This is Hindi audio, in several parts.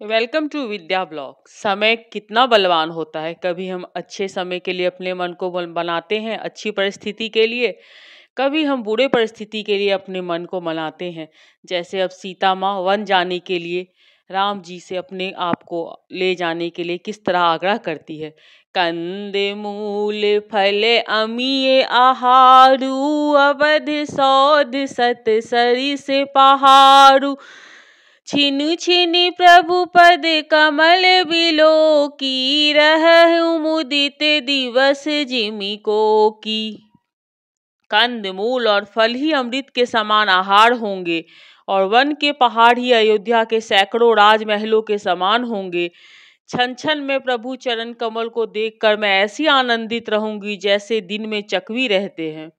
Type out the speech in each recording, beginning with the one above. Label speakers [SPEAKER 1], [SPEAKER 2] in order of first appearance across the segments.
[SPEAKER 1] Welcome to Vidya blog. समय कितना बलवान होता है। कभी हम अच्छे समय के लिए अपने मन को बनाते हैं, अच्छी परिस्थिति के लिए, कभी हम बुरे परिस्थिति के लिए अपने मन को मनाते हैं। जैसे अब सीता माँ वन जाने के लिए राम जी से अपने आप को ले जाने के लिए किस तरह आग्रह करती है। कंद मूल फल अमिय आहारू, अवध सौध सत सरिस पहारू। छिनु छिनि प्रभु पद कमल बिलो की, रहु मुदित दिवस जिमि को की। कंद मूल और फल ही अमृत के समान आहार होंगे और वन के पहाड़ ही अयोध्या के सैकड़ों राजमहलों के समान होंगे। छन छन में प्रभु चरण कमल को देखकर मैं ऐसी आनंदित रहूंगी जैसे दिन में चकवी रहते हैं।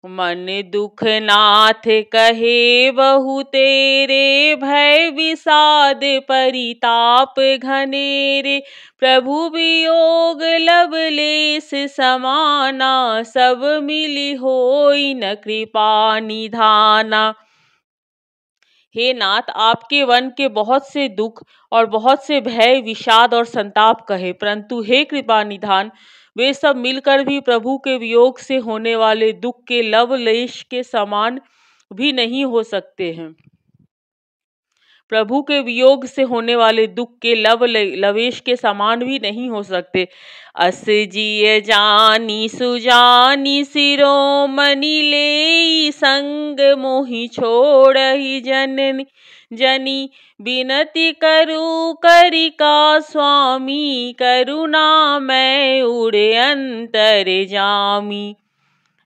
[SPEAKER 1] मन दुख नाथ कहे बहु तेरे, भय विषाद परिताप घनेरे। प्रभु वियोग लवलेस समाना, सब मिली होई न कृपा निधाना। हे नाथ, आपके वन के बहुत से दुख और बहुत से भय, विषाद और संताप कहे, परंतु हे कृपा निधान, वे सब मिलकर भी प्रभु के वियोग से होने वाले दुख के लवलेश के समान भी नहीं हो सकते हैं। प्रभु के वियोग से होने वाले दुख के लवेश के समान भी नहीं हो सकते। अस जिय जानी सुजानी शिरोमणि, ले संग मोहि छोड़हि जननी। जनी बिनती करू करिका स्वामी, करुणा मैं उड़े अंतर जामी।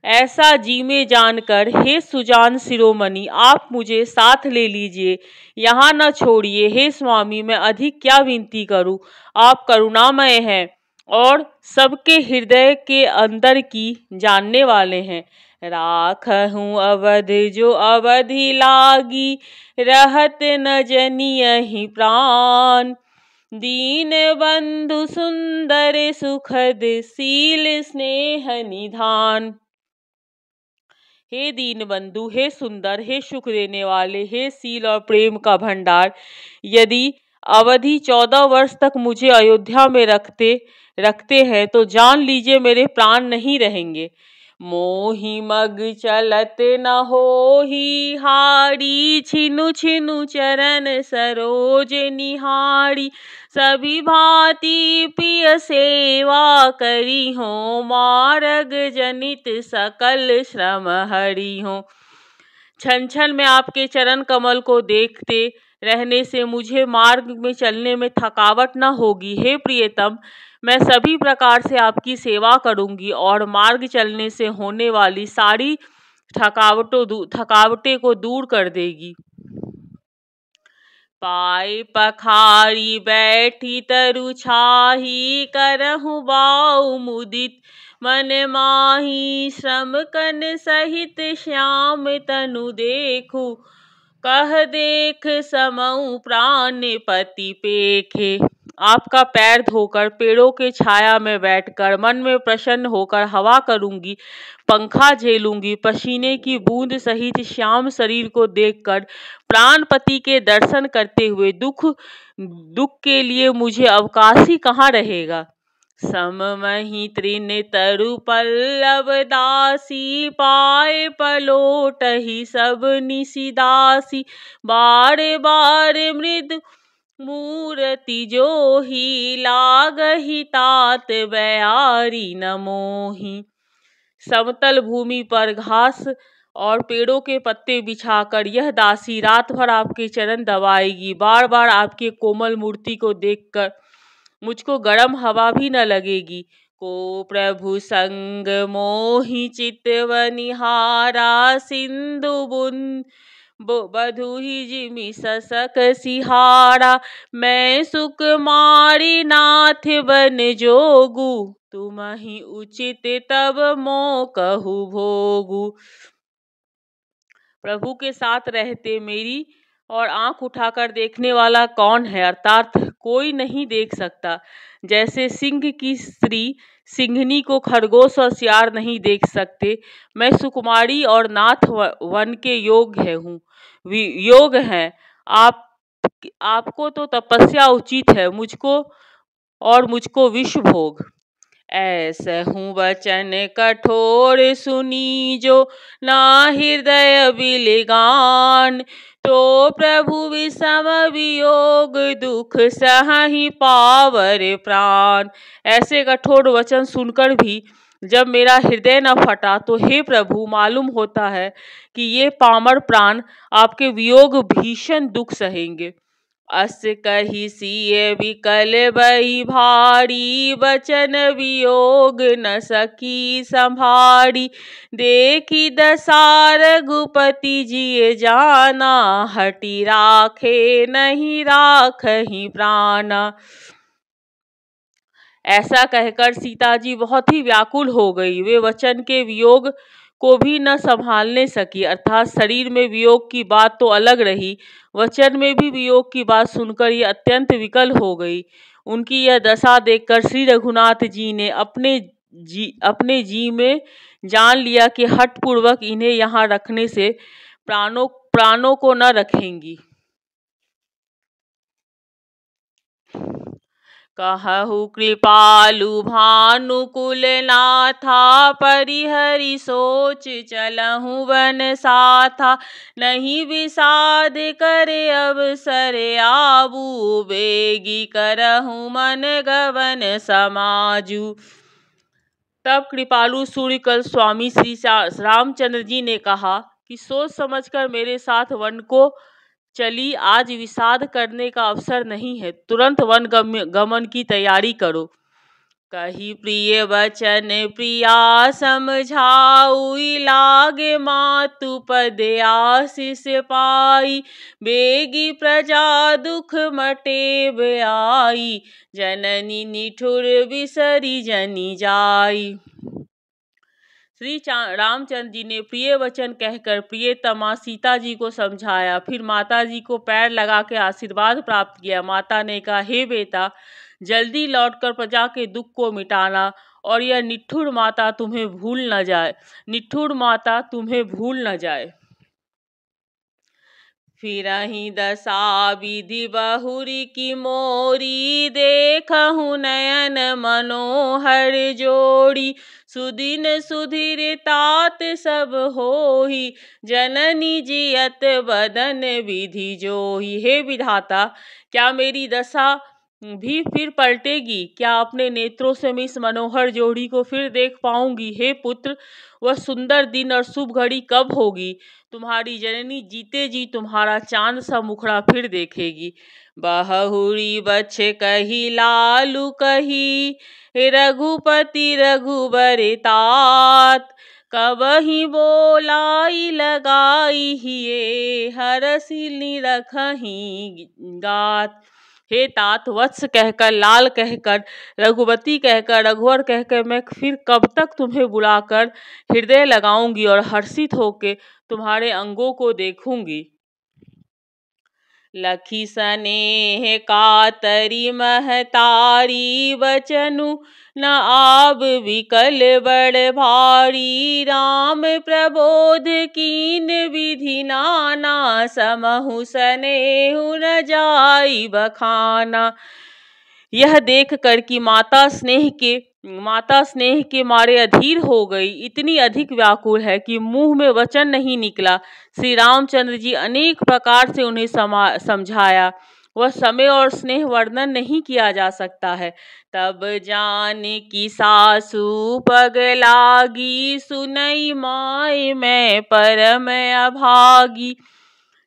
[SPEAKER 1] ऐसा जी में जानकर हे सुजान शिरोमणि, आप मुझे साथ ले लीजिए, यहाँ न छोड़िए। हे स्वामी, मैं अधिक क्या विनती करूं, आप करुणामय हैं और सबके हृदय के अंदर की जानने वाले हैं। राखहूं अवध जो अवधि लागी, रहत न जनियहि प्राण। दीन बंधु सुंदर सुखद, शील स्नेह निधान। हे दीन बंधु, हे सुंदर, हे सुख देने वाले, हे शील और प्रेम का भंडार, यदि अवधि 14 वर्ष तक मुझे अयोध्या में रखते हैं तो जान लीजिए मेरे प्राण नहीं रहेंगे। मोहि मग चलत न होहि हारी, छिनु छिनु चरण सरोज निहारी। सभी भांति पिय सेवा करी हो, मार्ग जनित सकल श्रम हरि हो। छन छन में आपके चरण कमल को देखते रहने से मुझे मार्ग में चलने में थकावट न होगी। हे प्रियतम, मैं सभी प्रकार से आपकी सेवा करूंगी और मार्ग चलने से होने वाली सारी थकावटें को दूर कर देगी। पाए पखारी बैठी तरु छाही, करहु बाऊ मुदित मन माही। श्रम कन सहित श्याम तनु देखू, कह देख समऊ प्राण पति पेखे। आपका पैर धोकर पेड़ों के छाया में बैठकर मन में प्रसन्न होकर हवा करूंगी, पंखा झेलूंगी, पसीने की बूंद सहित श्याम शरीर को देखकर प्राणपति के दर्शन करते हुए दुख के लिए मुझे अवकाश ही कहाँ रहेगा। सममहि तृण तरु पल्लव दासी, पाए पलोटहि सब निशिदासी। बारे बारे मृदु मूर्ति जोही, लागहि तात बयारी न मोही। समतल भूमि पर घास और पेड़ों के पत्ते बिछाकर यह दासी रात भर आपके चरण दबाएगी। बार बार आपके कोमल मूर्ति को देखकर मुझको गर्म हवा भी न लगेगी। को प्रभु संग मोहि चितवनिहारा, सिंधु बुन बधुहि जिमि ससक सिहारा। मैं सुकुमारी नाथ बन जोगू, तुमहि उचित तब मो कहु भोगू। प्रभु के साथ रहते मेरी और आंख उठाकर देखने वाला कौन है, अर्थात कोई नहीं देख सकता। जैसे सिंह की स्त्री सिंघनी को खरगोश और सियार नहीं देख सकते, मैं सुकुमारी और नाथ वन के योग हैं। आप कि आपको तो तपस्या उचित है, मुझको विष भोग। ऐसे हूँ वचन कठोर सुनी जो ना हृदय बिलगान, तो प्रभु विषम वियोग दुख सहहि पावर प्राण। ऐसे कठोर वचन सुनकर भी जब मेरा हृदय न फटा, तो हे प्रभु, मालूम होता है कि ये पामर प्राण आपके वियोग भीषण दुख सहेंगे। अस कही सिय विकल भई भारी, बचन वियोग न सकी संभारी। देखी दशा रघुपति जिय जाना, हटि राखे नहीं राखहि प्राणा। ऐसा कहकर सीता जी बहुत ही व्याकुल हो गई। वे वचन के वियोग को भी न संभालने सकी, अर्थात शरीर में वियोग की बात तो अलग रही, वचन में भी वियोग की बात सुनकर ये अत्यंत विकल हो गई। उनकी यह दशा देखकर श्री रघुनाथ जी ने अपने जी में जान लिया कि हठ पूर्वक इन्हें यहाँ रखने से प्राणों को न रखेंगी। कहु कृपालु भानुकुल नाथा, परिहरि सोच चलहु वन साथा। नहीं विषाद करे अवसर आबू, बेगी करहु मन गवन समाजू। तब कृपालु सूर्यकल स्वामी श्री रामचंद्र जी ने कहा कि सोच समझकर मेरे साथ वन को चली, आज विषाद करने का अवसर नहीं है, तुरंत वन गमन की तैयारी करो। कही प्रिय वचन प्रिया समझाऊ, लागे मातु पद आशीष पाई। बेगी प्रजा दुख मटेब आई, जननी निठुर बिसरी जनी जाई। श्री रामचंद्र जी ने प्रिय वचन कहकर प्रियतमा सीता जी को समझाया, फिर माता जी को पैर लगा के आशीर्वाद प्राप्त किया। माता ने कहा, हे बेटा, जल्दी लौटकर प्रजा के दुख को मिटाना, और यह निठुर माता तुम्हें भूल न जाए। फिरहि दशा विधि बहुरी की मोरी, देखहु नयन मनोहर जोड़ी। सुदिन सुधीर तात सब होही, जननी जियत बदन विधि जोही। हे विधाता, क्या मेरी दशा भी फिर पलटेगी? क्या अपने नेत्रों से मैं इस मनोहर जोड़ी को फिर देख पाऊंगी? हे पुत्र, वह सुंदर दिन और शुभ घड़ी कब होगी? तुम्हारी जननी जीते जी तुम्हारा चांद सा मुखड़ा फिर देखेगी। बहुरी बछ कही लालू कही, रघुपति रघुबर तात। कबहि बोलाई लगाई हिये, हरसि निरखहि गात। हे तात, वत्स कहकर, लाल कहकर, रघुपति कहकर, रघुवर कहकर मैं फिर कब तक तुम्हें बुलाकर हृदय लगाऊंगी और हर्षित होके तुम्हारे अंगों को देखूंगी। लखी स्नेह कातरी महतारी, बचनु न आब विकल बड़ भारी। राम प्रबोध कीन विधि नाना, समहु स्नेहु न जाई बखाना। यह देख कर कि माता स्नेह के मारे अधीर हो गई, इतनी अधिक व्याकुल है कि मुंह में वचन नहीं निकला। श्री रामचंद्र जी अनेक प्रकार से उन्हें समझाया, वह समय और स्नेह वर्णन नहीं किया जा सकता है। तब जान की सासू पग लागी, सुनई माय मैं परम अभागी।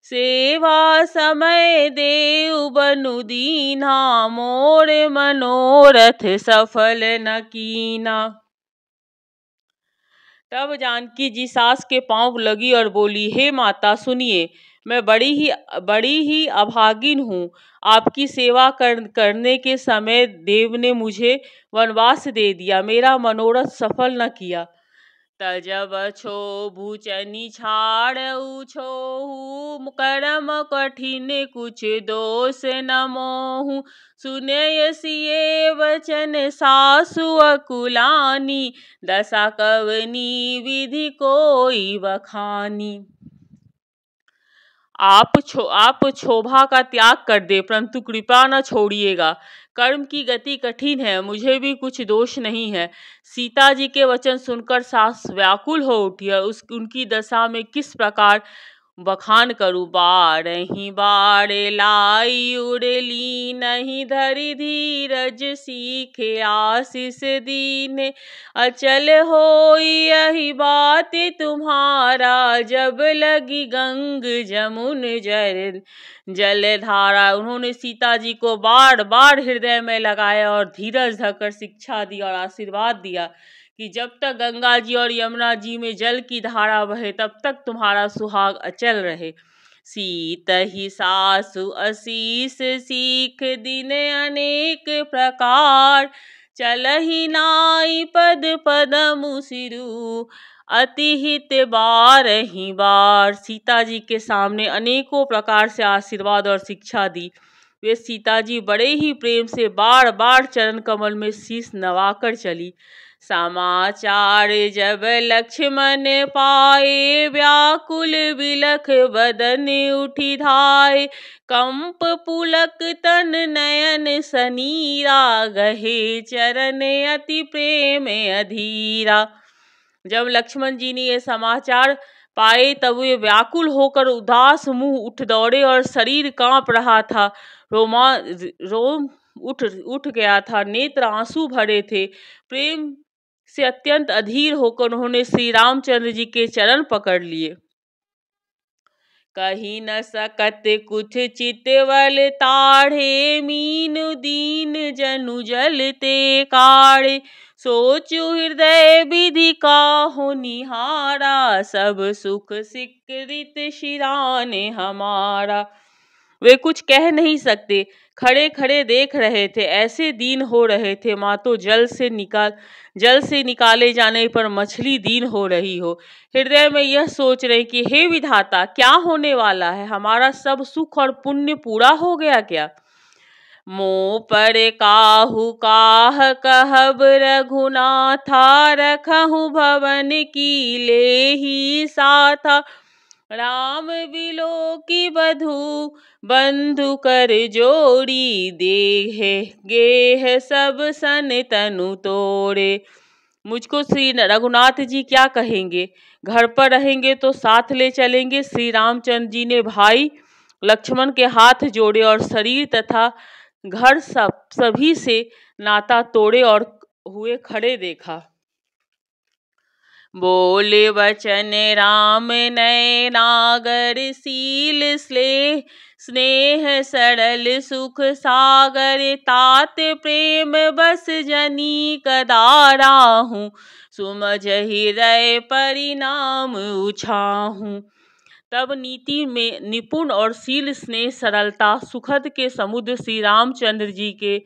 [SPEAKER 1] सेवा समय देव बनु दीना, मोर मनोरथ सफल न कीना। तब जानकी जी सास के पांव लगी और बोली, हे माता सुनिए, मैं बड़ी ही अभागिन हूँ। आपकी सेवा करने के समय देव ने मुझे वनवास दे दिया, मेरा मनोरथ सफल न किया। तजब छोभु चनि छाड़ऊ छोहू, करम कठिन कुछ दोष न मोहू। सुनय सिए वचन सासु अकुलानी, दशा कवनी विधि कोई बखानी। आप क्षोभा का त्याग कर दे, परंतु कृपा न छोड़िएगा। कर्म की गति कठिन है, मुझे भी कुछ दोष नहीं है। सीता जी के वचन सुनकर सास व्याकुल हो उठी और उनकी दशा में किस प्रकार बखान करूं। बारही बारे लाई उड़ली, नहीं धरि धीरज सीखे आशीष दीने। अचल होई यही बात तुम्हारा, जब लगी गंग जमुन जलधारा। उन्होंने सीता जी को बार बार हृदय में लगाया और धीरज धरकर शिक्षा दी और आशीर्वाद दिया कि जब तक गंगा जी और यमुना जी में जल की धारा बहे तब तक तुम्हारा सुहाग अचल रहे। सीत ही सासु आशीष सीख दिन अनेक प्रकार, चलहि नाई पद पदमु सिरु, अति हित बारही बार। सीता जी के सामने अनेकों प्रकार से आशीर्वाद और शिक्षा दी। वे सीता जी बड़े ही प्रेम से बार बार चरण कमल में शीश नवाकर चली। समाचार जब लक्ष्मण पाए, व्याकुल बिलख बदन उठी धाय। कंप पुलक तन नयन सनीरा, गहे चरण अति प्रेम अधीरा। जब लक्ष्मण जी ने ये समाचार पाए तब वे व्याकुल होकर उदास मुंह उठ दौड़े और शरीर कांप रहा था। रोम उठ गया था, नेत्र आंसू भरे थे। प्रेम से अत्यंत अधीर होकर उन्होंने श्री रामचंद्र जी के चरण पकड़ लिए। कही न सकत कुछ चितवल ताढ़े, मीनु दीन जनु जलते काढ़े। सोचु हृदय विधि काहु निहारा, सब सुख सिकृत शिराने हमारा। वे कुछ कह नहीं सकते, खड़े खड़े देख रहे थे, ऐसे दीन हो रहे थे मातो जल से निकाले जाने पर मछली दीन हो रही हो। हृदय में यह सोच रहे कि हे विधाता, क्या होने वाला है? हमारा सब सुख और पुण्य पूरा हो गया क्या? मोह पर काहू काह कहब रघुनाथा, रखहु भवन की लेहि साथा। राम बिलो की बधू बंधु कर जोड़ी, देहे गेह सब सन तनु तोड़े। मुझको श्री रघुनाथ जी क्या कहेंगे? घर पर रहेंगे तो साथ ले चलेंगे। श्री रामचंद्र जी ने भाई लक्ष्मण के हाथ जोड़े और शरीर तथा घर सभी से नाता तोड़े और हुए खड़े देखा। बोले वचन राम नय नागर, सील स्नेह सरल सुख सागर। तात प्रेम बस जनी कदाराहूँ, सुमझ हृदय परिणाम उछाहूँ। तब नीति में निपुण और शील स्नेह सरलता सुखद के समुद्र श्री रामचंद्र जी के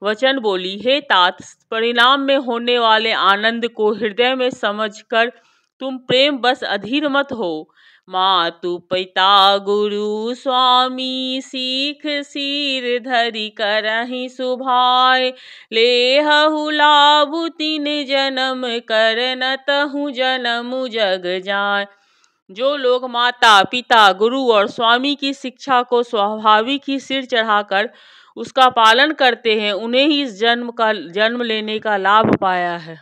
[SPEAKER 1] वचन बोली। हे तात, परिणाम में होने वाले आनंद को हृदय में समझकर तुम प्रेम बस अधीर मत हो। मातु पिता गुरु स्वामी, सीख सिर धरि करहि सुभाय। लेहु लाभु तीन जन्म, करनतहु जन्म जग जाय। जो लोग माता पिता गुरु और स्वामी की शिक्षा को स्वाभाविक ही सिर चढ़ाकर उसका पालन करते हैं, उन्हें ही इस जन्म लेने का लाभ पाया है।